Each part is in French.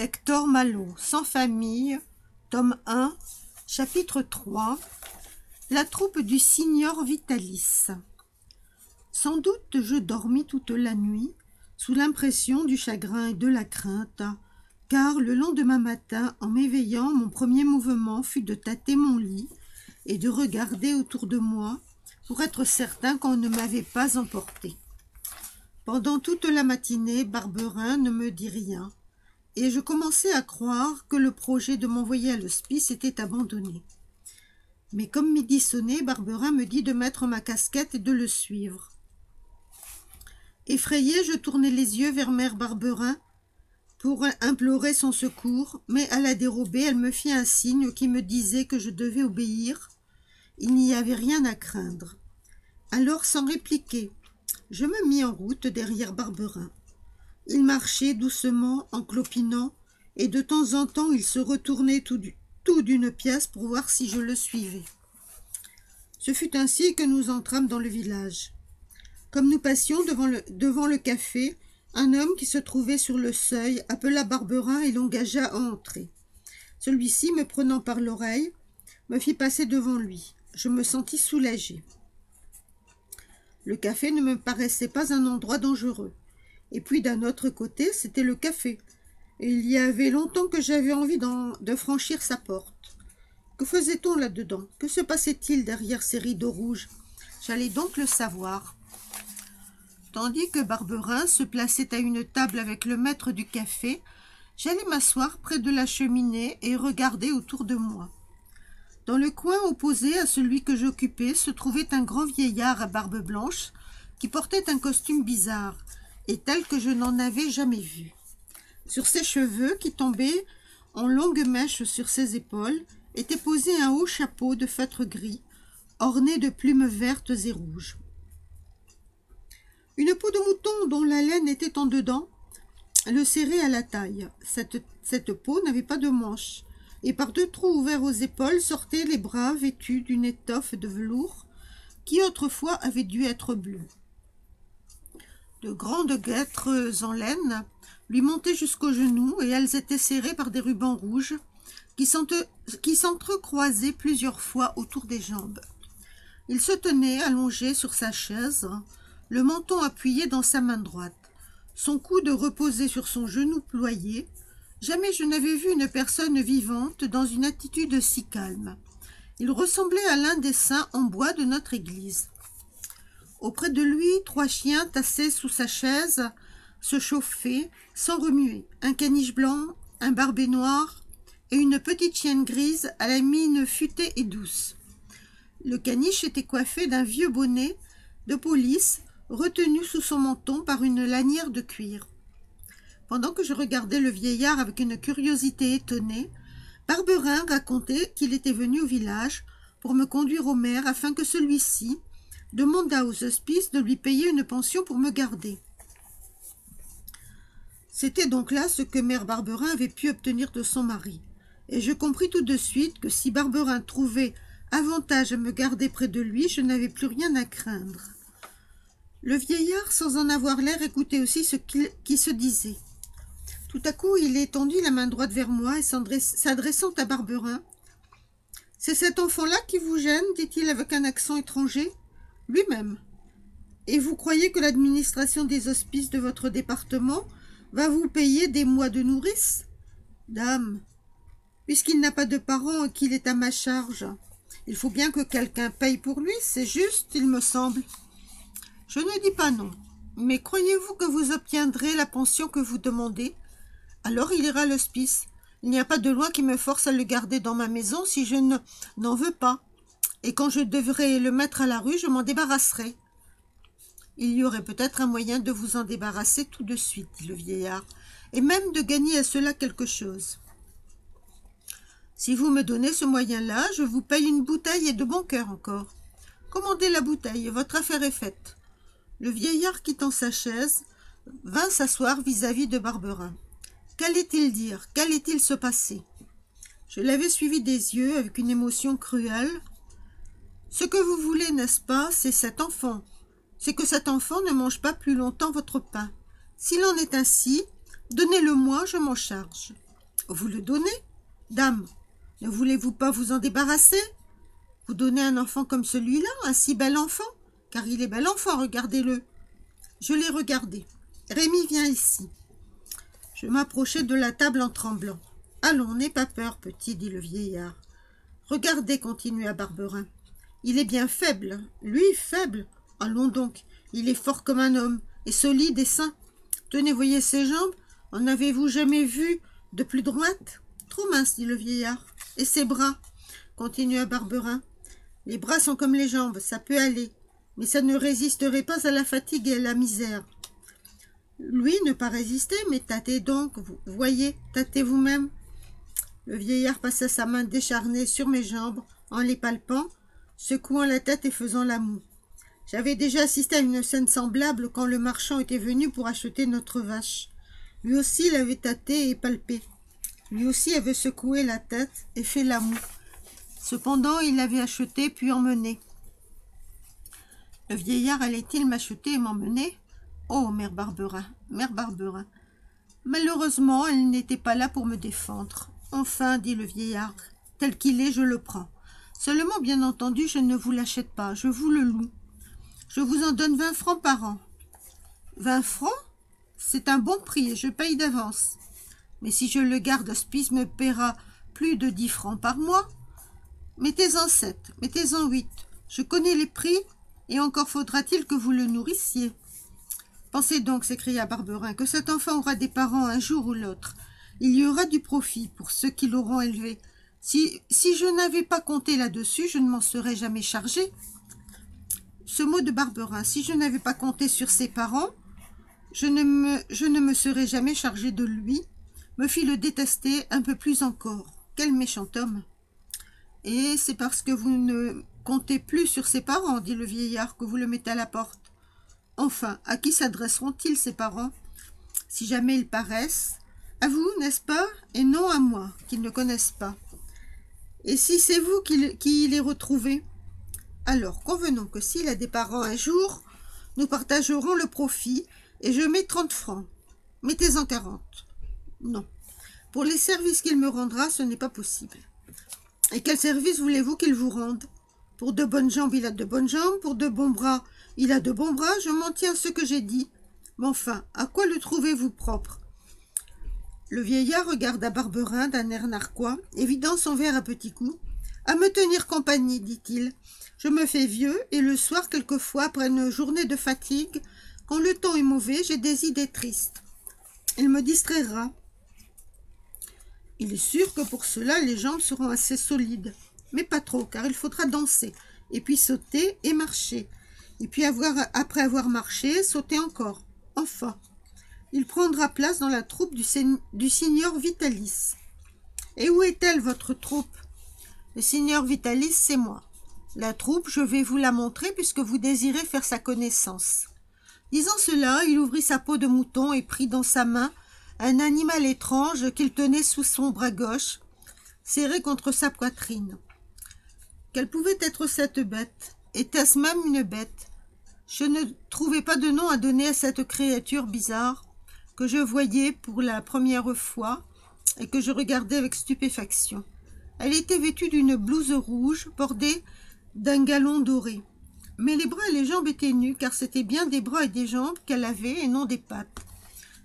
Hector Malot, Sans famille, tome 1, chapitre 3. La troupe du signor Vitalis. Sans doute je dormis toute la nuit, sous l'impression du chagrin et de la crainte, car le lendemain matin, en m'éveillant, mon premier mouvement fut de tâter mon lit et de regarder autour de moi pour être certain qu'on ne m'avait pas emporté. Pendant toute la matinée, Barberin ne me dit rien, et je commençais à croire que le projet de m'envoyer à l'hospice était abandonné. Mais comme midi sonnait, Barberin me dit de mettre ma casquette et de le suivre. Effrayé, je tournai les yeux vers mère Barberin pour implorer son secours, mais à la dérobée, elle me fit un signe qui me disait que je devais obéir. Il n'y avait rien à craindre. Alors, sans répliquer, je me mis en route derrière Barberin. Il marchait doucement en clopinant, et de temps en temps il se retournait tout d'une pièce pour voir si je le suivais. Ce fut ainsi que nous entrâmes dans le village. Comme nous passions devant le café, un homme qui se trouvait sur le seuil appela Barberin et l'engagea à entrer. Celui-ci, me prenant par l'oreille, me fit passer devant lui. Je me sentis soulagée. Le café ne me paraissait pas un endroit dangereux. Et puis d'un autre côté, c'était le café. Et il y avait longtemps que j'avais envie de franchir sa porte. Que faisait-on là-dedans? Que se passait-il derrière ces rideaux rouges? J'allais donc le savoir. Tandis que Barberin se plaçait à une table avec le maître du café, j'allais m'asseoir près de la cheminée et regarder autour de moi. Dans le coin opposé à celui que j'occupais se trouvait un grand vieillard à barbe blanche qui portait un costume bizarre, et tel que je n'en avais jamais vu. Sur ses cheveux, qui tombaient en longues mèches sur ses épaules, était posé un haut chapeau de feutre gris, orné de plumes vertes et rouges. Une peau de mouton dont la laine était en dedans le serrait à la taille. Cette peau n'avait pas de manches, et par deux trous ouverts aux épaules sortaient les bras vêtus d'une étoffe de velours qui autrefois avait dû être bleue. De grandes guêtres en laine lui montaient jusqu'aux genoux et elles étaient serrées par des rubans rouges qui s'entrecroisaient plusieurs fois autour des jambes. Il se tenait allongé sur sa chaise, le menton appuyé dans sa main droite, son coude reposé sur son genou ployé. Jamais je n'avais vu une personne vivante dans une attitude si calme. Il ressemblait à l'un des saints en bois de notre église. Auprès de lui, 3 chiens tassaient sous sa chaise, se chauffaient sans remuer. Un caniche blanc, un barbet noir et une petite chienne grise à la mine futée et douce. Le caniche était coiffé d'un vieux bonnet de police retenu sous son menton par une lanière de cuir. Pendant que je regardais le vieillard avec une curiosité étonnée, Barberin racontait qu'il était venu au village pour me conduire au maire afin que celui-ci demanda aux hospices de lui payer une pension pour me garder. C'était donc là ce que mère Barberin avait pu obtenir de son mari, et je compris tout de suite que si Barberin trouvait avantage à me garder près de lui, je n'avais plus rien à craindre. Le vieillard, sans en avoir l'air, écoutait aussi ce qui se disait. Tout à coup, il étendit la main droite vers moi et s'adressant à Barberin. « C'est cet enfant-là qui vous gêne » dit-il avec un accent étranger. « Lui-même. Et vous croyez que l'administration des hospices de votre département va vous payer des mois de nourrice? Dame, puisqu'il n'a pas de parents et qu'il est à ma charge, il faut bien que quelqu'un paye pour lui, c'est juste, il me semble. Je ne dis pas non, mais croyez-vous que vous obtiendrez la pension que vous demandez? Alors il ira à l'hospice. Il n'y a pas de loi qui me force à le garder dans ma maison si je n'en veux pas. Et quand je devrais le mettre à la rue, je m'en débarrasserai. Il y aurait peut-être un moyen de vous en débarrasser tout de suite, dit le vieillard, et même de gagner à cela quelque chose. Si vous me donnez ce moyen-là, je vous paye une bouteille et de bon cœur encore. Commandez la bouteille, votre affaire est faite. Le vieillard, quittant sa chaise, vint s'asseoir vis-à-vis de Barberin. Qu'allait-il dire? Qu'allait-il se passer? Je l'avais suivi des yeux avec une émotion cruelle. Ce que vous voulez, n'est-ce pas, c'est cet enfant. C'est que cet enfant ne mange pas plus longtemps votre pain. S'il en est ainsi, donnez-le-moi, je m'en charge. Vous le donnez? Dame, ne voulez-vous pas vous en débarrasser? Vous donnez un enfant comme celui-là, un si bel enfant? Car il est bel enfant, regardez-le. Je l'ai regardé. Rémi, viens ici. Je m'approchai de la table en tremblant. Allons, n'aie pas peur, petit, dit le vieillard. Regardez, continua Barberin. Il est bien faible. Lui, faible. Allons donc, il est fort comme un homme, et solide et sain. Tenez, voyez ses jambes. En avez-vous jamais vu de plus droite? Trop mince, dit le vieillard. Et ses bras, continua Barberin. Les bras sont comme les jambes, ça peut aller, mais ça ne résisterait pas à la fatigue et à la misère. Lui ne pas résister, mais tâtez donc, vous voyez, tâtez vous-même. Le vieillard passa sa main décharnée sur mes jambes, en les palpant, secouant la tête et faisant la moue. J'avais déjà assisté à une scène semblable quand le marchand était venu pour acheter notre vache. Lui aussi l'avait tâté et palpé. Lui aussi avait secoué la tête et fait la moue. Cependant, il l'avait acheté puis emmené. Le vieillard allait-il m'acheter et m'emmener? Oh, mère Barberin, mère Barberin. Malheureusement, elle n'était pas là pour me défendre. Enfin, dit le vieillard, tel qu'il est, je le prends. Seulement, bien entendu, je ne vous l'achète pas, je vous le loue. Je vous en donne 20 francs par an. 20 francs? C'est un bon prix et je paye d'avance. Mais si je le garde, Spies me paiera plus de 10 francs par mois. Mettez-en 7, mettez-en 8. Je connais les prix, et encore faudra-t-il que vous le nourrissiez. Pensez donc, s'écria Barberin, que cet enfant aura des parents un jour ou l'autre. Il y aura du profit pour ceux qui l'auront élevé. Si je n'avais pas compté là-dessus, je ne m'en serais jamais chargé. Ce mot de Barberin, si je n'avais pas compté sur ses parents, je ne me serais jamais chargé de lui, me fit le détester un peu plus encore. Quel méchant homme! Et c'est parce que vous ne comptez plus sur ses parents, dit le vieillard, que vous le mettez à la porte. Enfin, à qui s'adresseront-ils, ces parents? Si jamais ils paraissent, à vous, n'est-ce pas? Et non à moi, qu'ils ne connaissent pas. Et si c'est vous qui les retrouvez? Alors, convenons que s'il a des parents un jour, nous partagerons le profit, et je mets 30 francs. Mettez-en 40. Non. Pour les services qu'il me rendra, ce n'est pas possible. Et quel service voulez-vous qu'il vous rende? Pour de bonnes jambes, il a de bonnes jambes. Pour de bons bras, il a de bons bras. Je m'en tiens à ce que j'ai dit. Mais enfin, à quoi le trouvez-vous propre? Le vieillard regarda Barberin d'un air narquois et vidant son verre à petits coups. À me tenir compagnie, dit-il. Je me fais vieux et le soir, quelquefois, après une journée de fatigue, quand le temps est mauvais, j'ai des idées tristes. Il me distraira. Il est sûr que pour cela, les jambes seront assez solides. Mais pas trop, car il faudra danser, et puis sauter et marcher. Et puis, après avoir marché, sauter encore. Enfin, il prendra place dans la troupe du signor Vitalis. Et où est-elle, votre troupe? Le signor Vitalis, c'est moi. La troupe, je vais vous la montrer, puisque vous désirez faire sa connaissance. Disant cela, il ouvrit sa peau de mouton et prit dans sa main un animal étrange qu'il tenait sous son bras gauche, serré contre sa poitrine. Quelle pouvait être cette bête? Était-ce même une bête? Je ne trouvais pas de nom à donner à cette créature bizarre que je voyais pour la première fois et que je regardais avec stupéfaction. Elle était vêtue d'une blouse rouge bordée d'un galon doré. Mais les bras et les jambes étaient nus, car c'était bien des bras et des jambes qu'elle avait et non des pattes.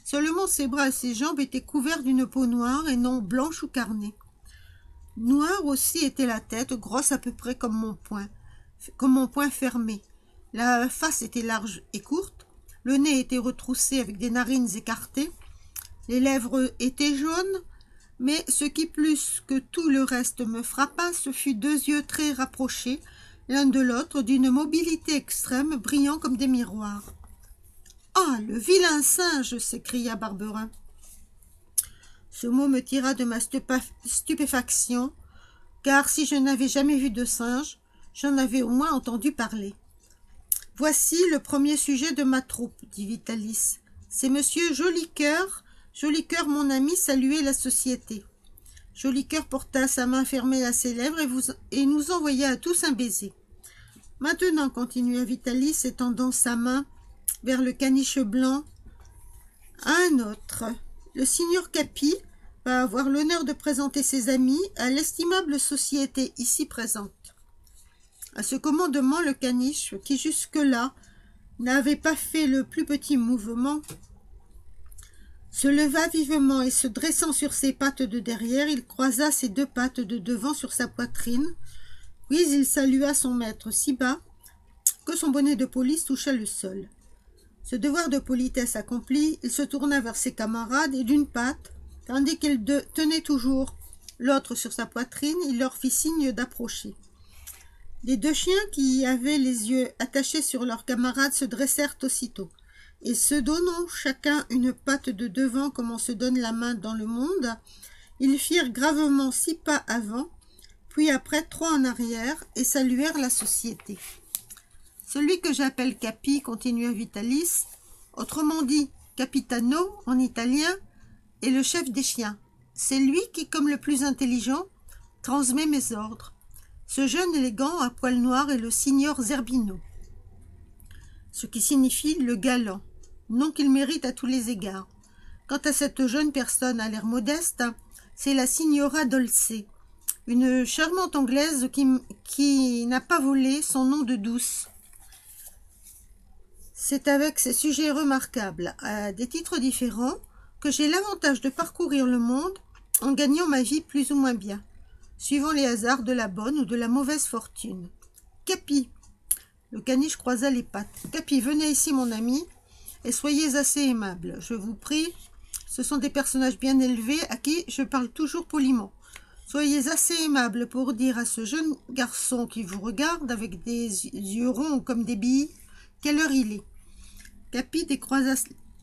Seulement ses bras et ses jambes étaient couverts d'une peau noire et non blanche ou carnée. Noire aussi était la tête, grosse à peu près comme mon poing fermé. La face était large et courte, le nez était retroussé avec des narines écartées, les lèvres étaient jaunes, mais ce qui plus que tout le reste me frappa, ce fut 2 yeux très rapprochés, l'un de l'autre, d'une mobilité extrême, brillant comme des miroirs. « Ah, le vilain singe !» s'écria Barberin. Ce mot me tira de ma stupéfaction, car si je n'avais jamais vu de singe, j'en avais au moins entendu parler. « Voici le premier sujet de ma troupe, dit Vitalis. C'est monsieur Jolicoeur. Jolicoeur, mon ami, saluait la société. » Jolicoeur porta sa main fermée à ses lèvres et nous envoya à tous un baiser. « Maintenant, continua Vitalis, étendant sa main vers le caniche blanc, un autre. Le signor Capi va avoir l'honneur de présenter ses amis à l'estimable société ici présente. À ce commandement, le caniche, qui jusque-là n'avait pas fait le plus petit mouvement, se leva vivement et se dressant sur ses pattes de derrière, il croisa ses 2 pattes de devant sur sa poitrine, puis il salua son maître si bas que son bonnet de police toucha le sol. Ce devoir de politesse accompli, il se tourna vers ses camarades et d'une patte, tandis qu'il tenait toujours l'autre sur sa poitrine, il leur fit signe d'approcher. Les 2 chiens qui avaient les yeux attachés sur leurs camarades se dressèrent aussitôt, et se donnant chacun une patte de devant comme on se donne la main dans le monde, ils firent gravement 6 pas avant, puis après 3 en arrière, et saluèrent la société. Celui que j'appelle Capi, continua Vitalis, autrement dit Capitano en italien, est le chef des chiens. C'est lui qui, comme le plus intelligent, transmet mes ordres. Ce jeune élégant à poil noir est le signor Zerbino, ce qui signifie le galant, nom qu'il mérite à tous les égards. Quant à cette jeune personne à l'air modeste, c'est la signora Dolce, une charmante anglaise qui n'a pas volé son nom de douce. C'est avec ces sujets remarquables, à des titres différents, que j'ai l'avantage de parcourir le monde en gagnant ma vie plus ou moins bien, suivant les hasards de la bonne ou de la mauvaise fortune. Capi. Le caniche croisa les pattes. Capi, venez ici, mon ami, et soyez assez aimable. Je vous prie, ce sont des personnages bien élevés à qui je parle toujours poliment. Soyez assez aimable pour dire à ce jeune garçon qui vous regarde avec des yeux ronds comme des billes quelle heure il est. Capi décroisa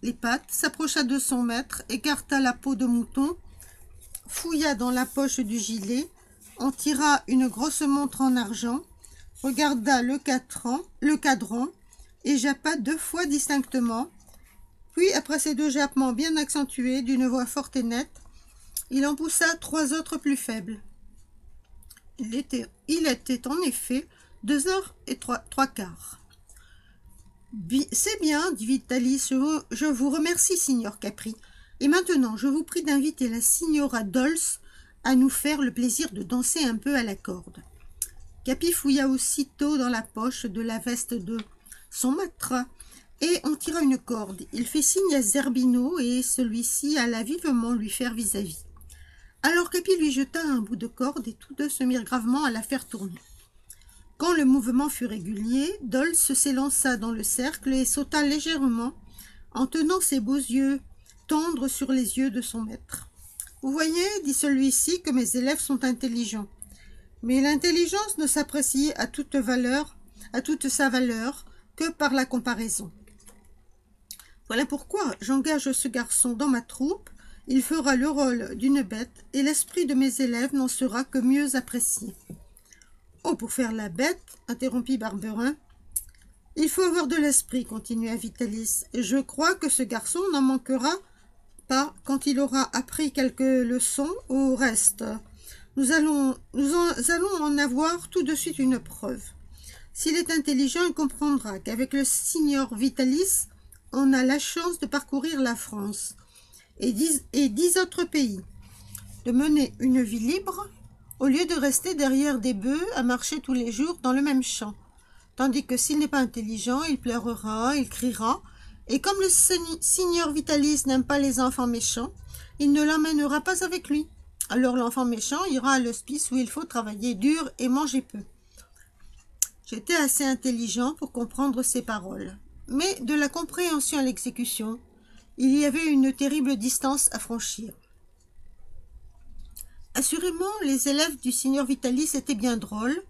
les pattes, s'approcha de son maître, écarta la peau de mouton, fouilla dans la poche du gilet, en tira une grosse montre en argent, regarda le cadran et jappa 2 fois distinctement. Puis, après ces 2 jappements bien accentués, d'une voix forte et nette, il en poussa 3 autres plus faibles. Il était en effet 2h03. C'est bien, dit Vitalis, je vous remercie, signor Capri. Et maintenant, je vous prie d'inviter la signora Dolce à nous faire le plaisir de danser un peu à la corde. Capi fouilla aussitôt dans la poche de la veste de son maître et en tira une corde. Il fit signe à Zerbino et celui-ci alla vivement lui faire vis-à-vis. Alors Capi lui jeta un bout de corde et tous 2 se mirent gravement à la faire tourner. Quand le mouvement fut régulier, Dolce s'élança dans le cercle et sauta légèrement en tenant ses beaux yeux tendres sur les yeux de son maître. « Vous voyez, dit celui-ci, que mes élèves sont intelligents. Mais l'intelligence ne s'apprécie à toute sa valeur, que par la comparaison. Voilà pourquoi j'engage ce garçon dans ma troupe. Il fera le rôle d'une bête et l'esprit de mes élèves n'en sera que mieux apprécié. » « Oh, pour faire la bête, interrompit Barberin. Il faut avoir de l'esprit, continua Vitalis, et je crois que ce garçon n'en manquera pas quand il aura appris quelques leçons au reste. Nous allons en avoir tout de suite une preuve. S'il est intelligent, il comprendra qu'avec le signor Vitalis, on a la chance de parcourir la France et 10 autres pays, de mener une vie libre, au lieu de rester derrière des bœufs à marcher tous les jours dans le même champ. Tandis que s'il n'est pas intelligent, il pleurera, il criera, et comme le signor Vitalis n'aime pas les enfants méchants, il ne l'emmènera pas avec lui. Alors l'enfant méchant ira à l'hospice où il faut travailler dur et manger peu. J'étais assez intelligent pour comprendre ces paroles, mais de la compréhension à l'exécution, il y avait une terrible distance à franchir. Assurément, les élèves du signor Vitalis étaient bien drôles,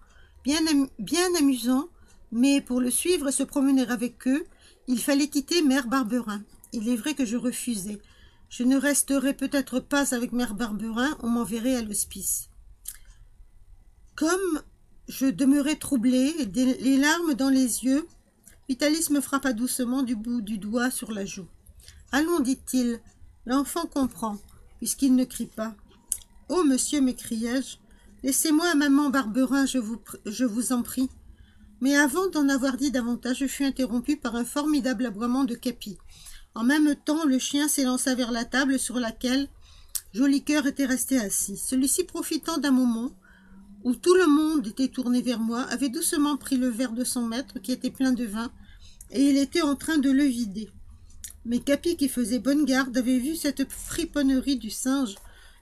bien amusants, mais pour le suivre et se promener avec eux, il fallait quitter Mère Barberin. Il est vrai que je refusais. Je ne resterai peut-être pas avec Mère Barberin, on m'enverrait à l'hospice. Comme je demeurais troublé, les larmes dans les yeux, Vitalis me frappa doucement du bout du doigt sur la joue. « Allons, dit-il, l'enfant comprend, puisqu'il ne crie pas. »« Oh, monsieur, m'écriai-je, laissez-moi maman Barberin, je vous en prie. » Mais avant d'en avoir dit davantage, je fus interrompu par un formidable aboiement de Capi. En même temps, le chien s'élança vers la table sur laquelle Joli Cœur était resté assis. Celui-ci, profitant d'un moment où tout le monde était tourné vers moi, avait doucement pris le verre de son maître qui était plein de vin, et il était en train de le vider. Mais Capi, qui faisait bonne garde, avait vu cette friponnerie du singe,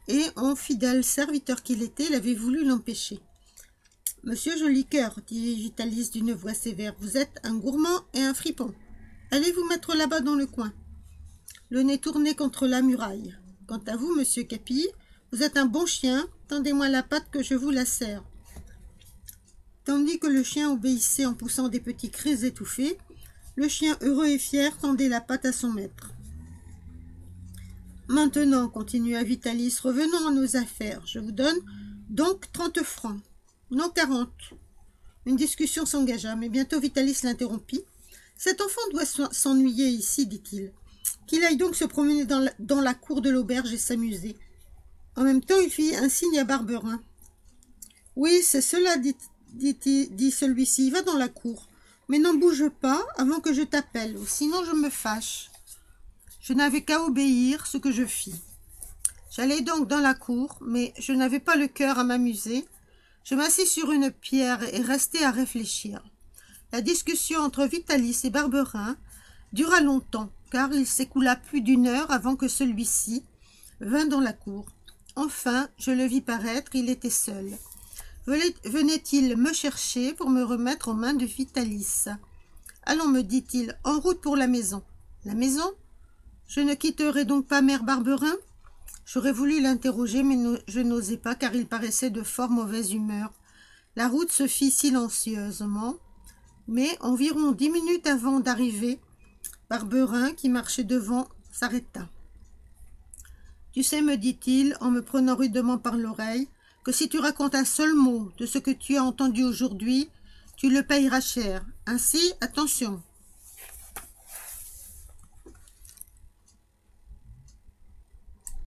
et en fidèle serviteur qu'il était, il avait voulu l'empêcher. « Monsieur Joli Cœur, dit Vitalis d'une voix sévère, vous êtes un gourmand et un fripon. Allez vous mettre là-bas dans le coin, le nez tourné contre la muraille. Quant à vous, monsieur Capi, vous êtes un bon chien, tendez-moi la patte que je vous la serre. » Tandis que le chien obéissait en poussant des petits cris étouffés, le chien heureux et fier tendait la patte à son maître. « Maintenant, continua Vitalis, revenons à nos affaires. Je vous donne donc 30 francs. Non, 40. » Une discussion s'engagea, mais bientôt Vitalis l'interrompit. « Cet enfant doit s'ennuyer ici, dit-il. Qu'il aille donc se promener dans la cour de l'auberge et s'amuser. » En même temps, il fit un signe à Barberin. « Oui, c'est cela, dit celui-ci. Va dans la cour. Mais n'en bouge pas avant que je t'appelle, ou sinon je me fâche. » Je n'avais qu'à obéir, ce que je fis. J'allai donc dans la cour, mais je n'avais pas le cœur à m'amuser. Je m'assis sur une pierre et restai à réfléchir. La discussion entre Vitalis et Barberin dura longtemps, car il s'écoula plus d'1 heure avant que celui-ci vint dans la cour. Enfin, je le vis paraître, il était seul. Venait-il me chercher pour me remettre aux mains de Vitalis? « Allons, me dit-il, en route pour la maison. »« La maison? Je ne quitterai donc pas mère Barberin ?» J'aurais voulu l'interroger, mais je n'osais pas, car il paraissait de fort mauvaise humeur. La route se fit silencieusement, mais environ 10 minutes avant d'arriver, Barberin, qui marchait devant, s'arrêta. « Tu sais, me dit-il, en me prenant rudement par l'oreille, que si tu racontes un seul mot de ce que tu as entendu aujourd'hui, tu le payeras cher. Ainsi, attention. »